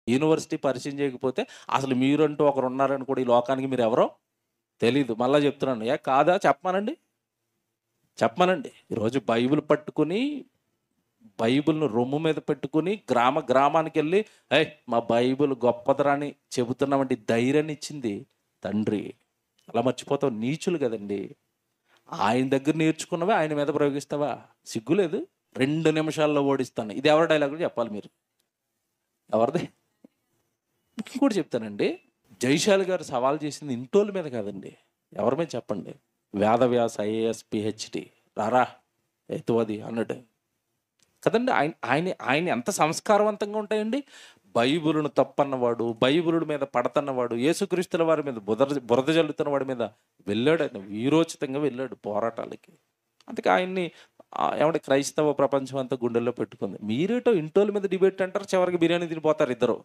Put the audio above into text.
University పరిచయం చేయకపోతే అసలు మీరంటూ ఒకరు ఉన్నారని కూడా ఈ లోకానికి మీరు ఎవరో తెలీదు. మళ్ళా చెప్తున్నాను. కాదా చెప్పమనండి. చెప్పమనండి. ఈరోజు బైబిల్ పట్టుకొని, బైబిల్‌ను రొమ్ము మీద పెట్టుకొని గ్రామానికెళ్ళి మా బైబిల్ గొప్పదిరా అని చెబుతున్నామంటే ధైర్యాన్ని ఇచ్చింది తండ్రి. అలా మర్చిపోతావు. నీచులు గదండీ! ఆయన దగ్గర నేర్చుకున్నవే ఆయన మీద ప్రయోగిస్తావా? సిగ్గులేదు? 2 నిమిషాల్లో ఓడిస్తాను. ఇది ఎవరి డైలాగులు చెప్పాలి మీరు. ఎవరిది? ఇంకోటి చెప్తానండి. జైశాలి గారు సవాల్ చేసింది ఇంటోళ్ళ మీద కాదండి. ఎవరి మీద చెప్పండి? వేదవ్యాస్ ఐఏఎస్, పీహెచ్‌డీ రారా హేతువాది అన్నాడు. కదండీ! ఆయన ఎంత సంస్కారవంతంగా ఉంటాయండి. బైబిలును తప్పన్నవాడు, బైబిలు మీద పడతన్నవాడు, యేసుక్రీస్తుల వారి మీద బురద జల్లుతున్న వాడి మీద వెళ్ళాడాయన. వీరోచితంగా వెళ్ళాడు పోరాటాలకి. అందుకే ఆయన్ని ఏమంటే క్రైస్తవ ప్రపంచం అంతా గుండెల్లో పెట్టుకుంది. మీరేటో ఇంటోళ్ళ మీద డిబేట్ అంటారు. చివరికి బిర్యానీ తినిపోతారు ఇద్దరు.